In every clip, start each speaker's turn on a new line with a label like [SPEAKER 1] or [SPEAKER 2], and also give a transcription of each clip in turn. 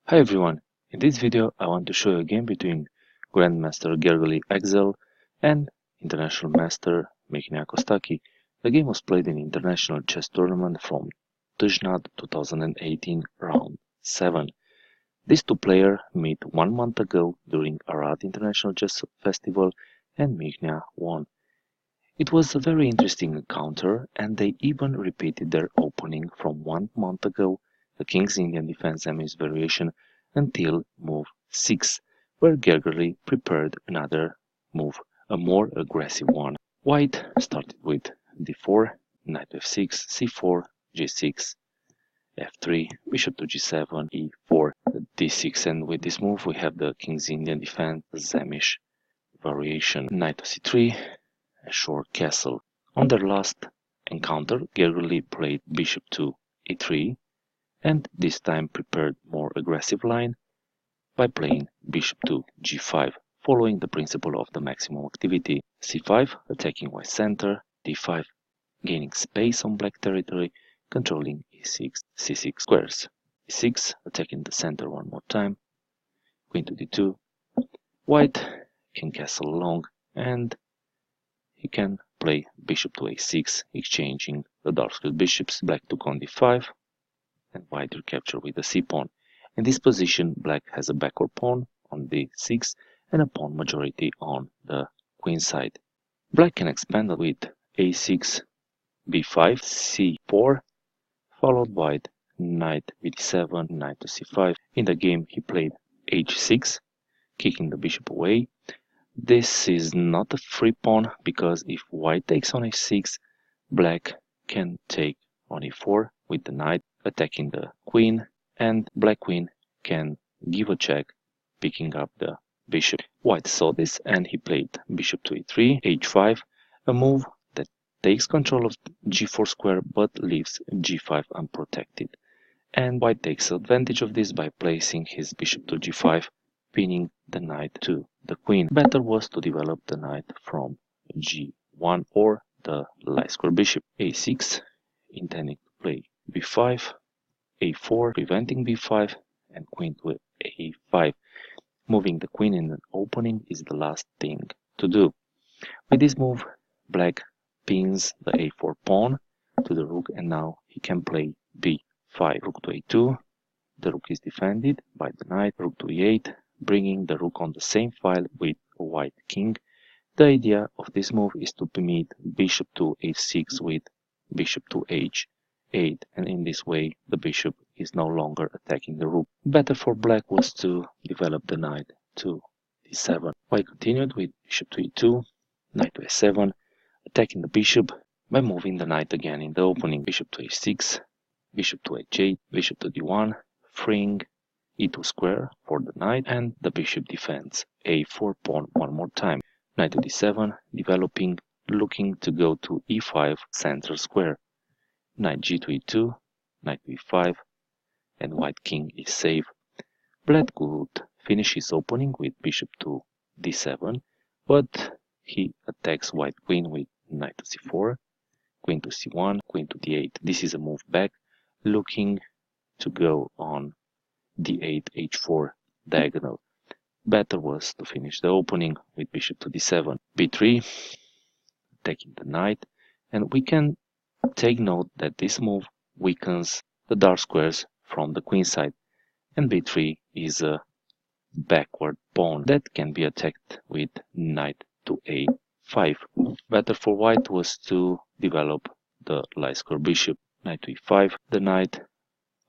[SPEAKER 1] Hi everyone, in this video I want to show you a game between Grandmaster Gergely Aczel and International Master Mihnea Costachi. The game was played in International Chess Tournament from Tasnad 2018 round 7. These two players met 1 month ago during Ra8 International Chess Festival and Mihnea won. It was a very interesting encounter and they even repeated their opening from 1 month ago, the King's Indian defense MS variation, until move 6, where Gergely prepared another move, a more aggressive one. White started with d4, knight to f6, c4, g6, f3, bishop to g7, e4, d6, and with this move we have the King's Indian defense MS variation, knight to c3, a short castle. On their last encounter, Gergely played bishop to e3, and this time prepared more aggressive line by playing bishop to g5, following the principle of the maximum activity. c5 attacking white center, d5 gaining space on black territory, controlling e6, c6 squares, e6 attacking the center one more time, queen to d2, white can castle along and he can play bishop to a6, exchanging the dark squared bishops. Black took on d5 and white recaptured with the c-pawn. In this position, black has a backward pawn on d6 and a pawn majority on the queen side. Black can expand with a6, b5, c4, followed by knight bd7, knight to c5. In the game, he played h6, kicking the bishop away. This is not a free pawn because if white takes on h6, black can take on e4 with the knight, attacking the queen, and black queen can give a check, picking up the bishop. White saw this and he played bishop to e3, h5, a move that takes control of g4 square but leaves g5 unprotected. And white takes advantage of this by placing his bishop to g5, pinning the knight to the queen. Better was to develop the knight from g1 or the light square bishop. a6, intending to play b5, a4, preventing b5, and queen to a5. Moving the queen in an opening is the last thing to do. With this move, black pins the a4 pawn to the rook, and now he can play b5. Rook to a2, the rook is defended by the knight. Rook to e8, bringing the rook on the same file with a white king. The idea of this move is to meet bishop to h6 with bishop to h8, and in this way the bishop is no longer attacking the rook. Better for black was to develop the knight to d7. White continued with bishop to e2, knight to a7, attacking the bishop by moving the knight again in the opening. Bishop to h6, bishop to h8, bishop to d1, freeing e2 square for the knight, and the bishop defends a4 pawn one more time. Knight to d7, developing, looking to go to e5 center square. Knight g to e2, knight to e5, and white king is safe. Black could finish his opening with bishop to d7, but he attacks white queen with knight to c4, queen to c1, queen to d8. This is a move back, looking to go on d8, h4 diagonal. Better was to finish the opening with bishop to d7. b3, attacking the knight, and we can take note that this move weakens the dark squares from the queen side, and b3 is a backward pawn that can be attacked with knight to a5. Better for white was to develop the light square bishop. Knight to e5, the knight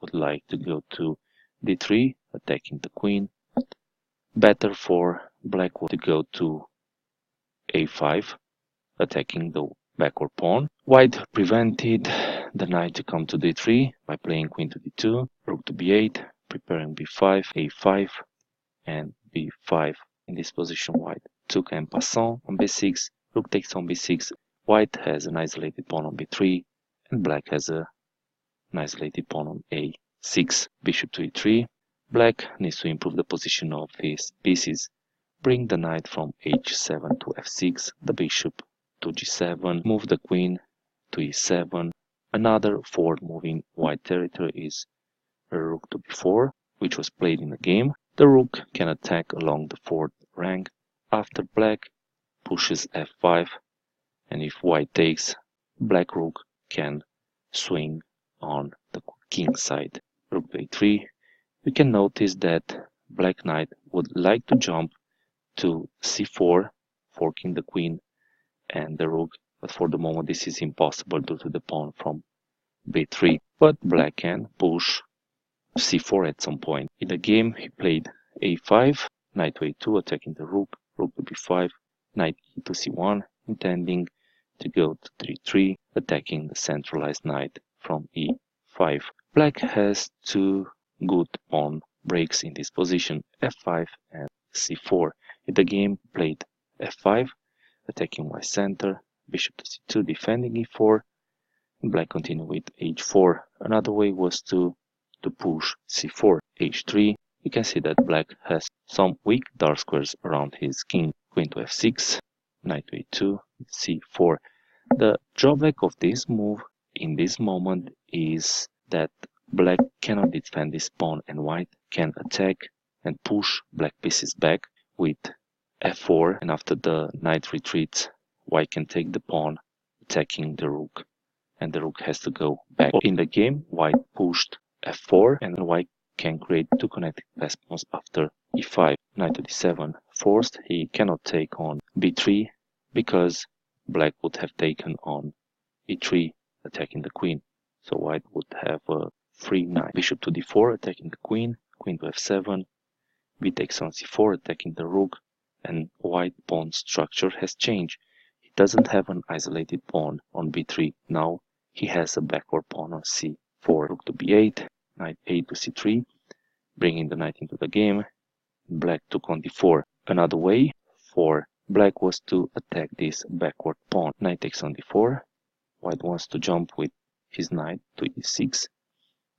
[SPEAKER 1] would like to go to d3, attacking the queen. Better for black was to go to a5, attacking the backward pawn. White prevented the knight to come to d3 by playing queen to d2, rook to b8, preparing b5, a5, and b5. In this position, white took en passant on b6, rook takes on b6. White has an isolated pawn on b3, and black has an isolated pawn on a6. Bishop to e3. Black needs to improve the position of his pieces. Bring the knight from h7 to f6, the bishop to g7, move the queen to e7. Another forward moving white territory is rook to b4, which was played in the game. The rook can attack along the 4th rank after black pushes f5, and if white takes, black rook can swing on the king side. Rook to a3. We can notice that black knight would like to jump to c4, forking the queen and the rook, but for the moment this is impossible due to the pawn from b3. But black can push c4 at some point. In the game he played a5, knight to a2 attacking the rook, rook to b5, knight e to c1, intending to go to d3, attacking the centralized knight from e5. Black has two good pawn breaks in this position, f5 and c4. In the game played f5, attacking white center, bishop to c2, defending e4, and black continued with h4. Another way was to push c4, h3. You can see that black has some weak dark squares around his king. Queen to f6, knight to a2, c4. The drawback of this move in this moment is that black cannot defend this pawn and white can attack and push black pieces back with f4, and after the knight retreats, white can take the pawn attacking the rook, and the rook has to go back. In the game, white pushed f4 and white can create two connected pass pawns after e5. Knight to d7 forced, he cannot take on b3 because black would have taken on e3 attacking the queen, so white would have a free knight. Bishop to d4 attacking the queen, queen to f7, b takes on c4 attacking the rook, and white pawn structure has changed. He doesn't have an isolated pawn on b3, now he has a backward pawn on c4. Rook to b8, knight a to c3, bringing the knight into the game. Black took on d4. Another way for black was to attack this backward pawn. Knight takes on d4. White wants to jump with his knight to e6.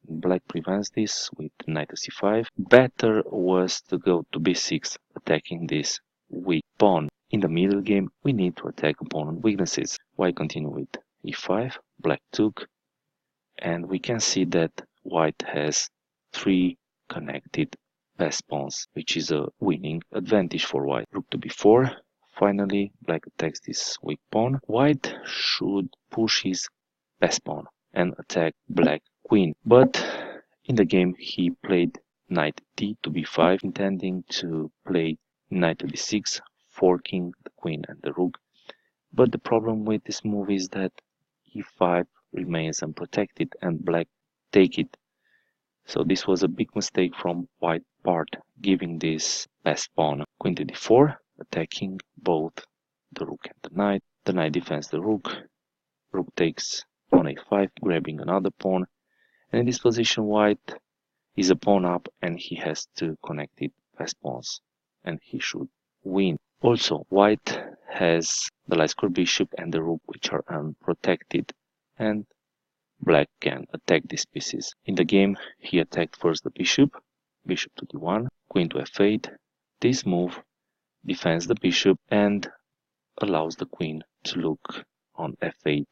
[SPEAKER 1] Black prevents this with knight to c5. Better was to go to b6, attacking this weak pawn. In the middle game, we need to attack opponent weaknesses. White continued with e5, black took, and we can see that white has 3 connected pass pawns, which is a winning advantage for white. Rook to b4. Finally, black attacks this weak pawn. White should push his pass pawn and attack black queen, but in the game he played knight d to b5, intending to play knight to d6, forking the queen and the rook. But the problem with this move is that e5 remains unprotected and black take it. So this was a big mistake from white part, giving this pass pawn. Queen to d4, attacking both the rook and the knight. The knight defends the rook. Rook takes on a5, grabbing another pawn. And in this position, white is a pawn up and he has two connected pass pawns, and he should win. Also, white has the light square bishop and the rook, which are unprotected, and black can attack these pieces. In the game, he attacked first the bishop, bishop to d1, queen to f8. This move defends the bishop and allows the queen to look on f8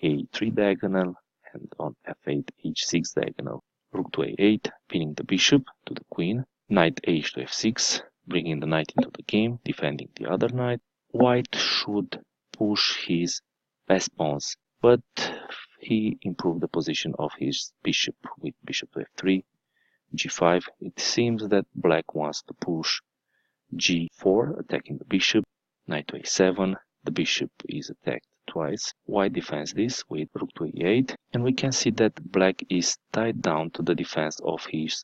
[SPEAKER 1] a3 diagonal and on f8 h6 diagonal. Rook to a8, pinning the bishop to the queen. Knight h to f6, bringing the knight into the game, defending the other knight. White should push his pass pawns, but he improved the position of his bishop with bishop to f3, g5. It seems that black wants to push g4, attacking the bishop. Knight to a7, the bishop is attacked twice. White defends this with rook to e8, and we can see that black is tied down to the defense of his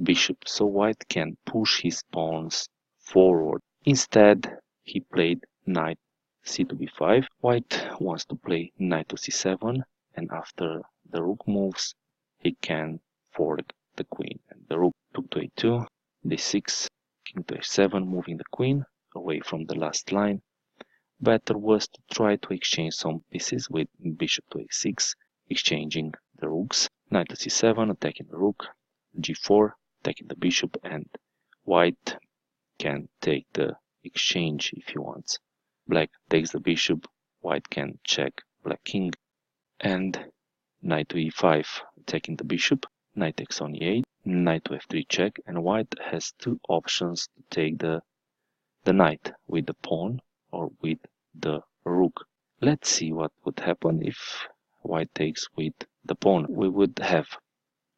[SPEAKER 1] bishop, so white can push his pawns forward. Instead, he played knight c to b5. White wants to play knight to c7, and after the rook moves, he can fork the queen and the rook. Took to a2, d6, king to f7, moving the queen away from the last line. Better was to try to exchange some pieces with bishop to a6, exchanging the rooks. Knight to c7, attacking the rook, g4, attacking the bishop, and white can take the exchange if he wants. Black takes the bishop, white can check black king, and knight to e5, attacking the bishop. Knight takes on e8, knight to f3 check, and white has two options to take the knight, with the pawn or with the rook. Let's see what would happen if white takes with the pawn. We would have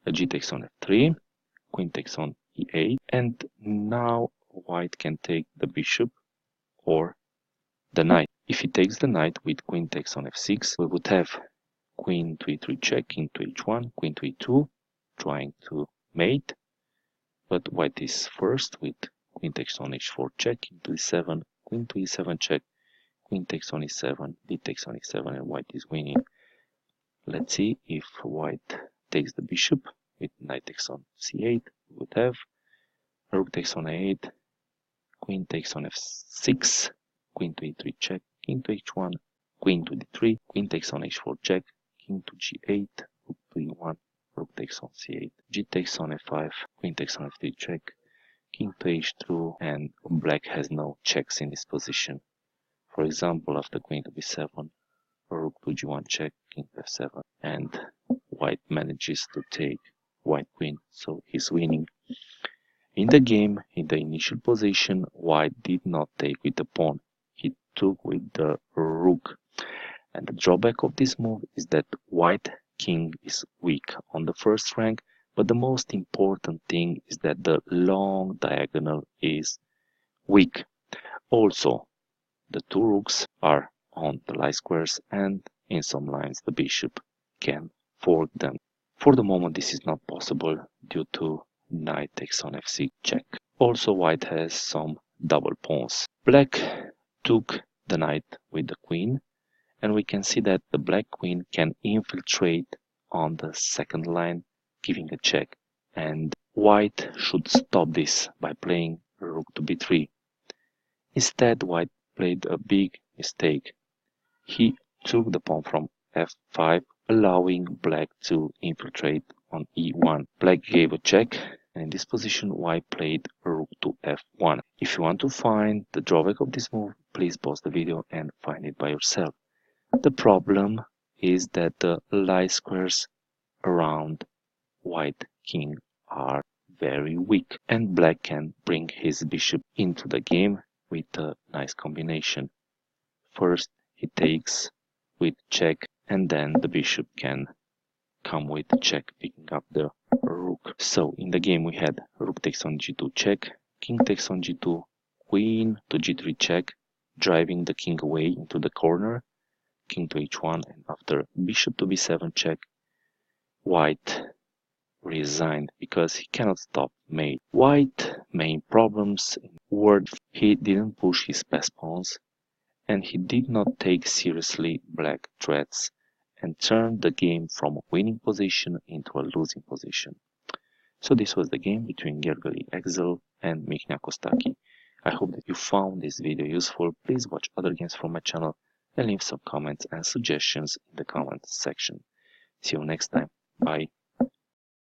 [SPEAKER 1] a g takes on f3, queen takes on e8, and now white can take the bishop or the knight. If he takes the knight with queen takes on f6, we would have queen to e3 check, king to h1, queen to e2, trying to mate, but white is first with queen takes on h4 check, king to e7, queen to e7 check, queen takes on e7, d takes on e7, and white is winning. Let's see if white takes the bishop with knight takes on c8. We would have rook takes on a8, queen takes on f6, queen to e3 check, king to h1, queen to d3, queen takes on h4 check, king to g8, rook to e1, rook takes on c8, g takes on f5, queen takes on f3 check, king to h2, and black has no checks in this position. For example, after queen to b7, rook to g1 check, king to f7, and white manages to take white queen, so he's winning. In the game, in the initial position, white did not take with the pawn, he took with the rook. And the drawback of this move is that white king is weak on the first rank, but the most important thing is that the long diagonal is weak. Also, the two rooks are on the light squares, and in some lines the bishop can fork them. For the moment this is not possible due to knight takes on f6 check. Also white has some double pawns. Black took the knight with the queen, and we can see that the black queen can infiltrate on the second line, giving a check, and white should stop this by playing rook to b3. Instead, white played a big mistake. He took the pawn from f5, allowing black to infiltrate on e1. Black gave a check, and in this position white played rook to f1. If you want to find the drawback of this move, please pause the video and find it by yourself. The problem is that the light squares around white king are very weak, and black can bring his bishop into the game with a nice combination. First he takes with check, and then the bishop can come with check, picking up the rook. So in the game we had rook takes on g2 check, king takes on g2, queen to g3 check, driving the king away into the corner, king to h1, and after bishop to b7 check, white resigned because he cannot stop mate. White main problems in word, he didn't push his pass pawns, and he did not take seriously black threats and turned the game from a winning position into a losing position. So this was the game between Gergely Aczel and Mihnea Costachi. I hope that you found this video useful. Please watch other games from my channel and leave some comments and suggestions in the comments section. See you next time. Bye.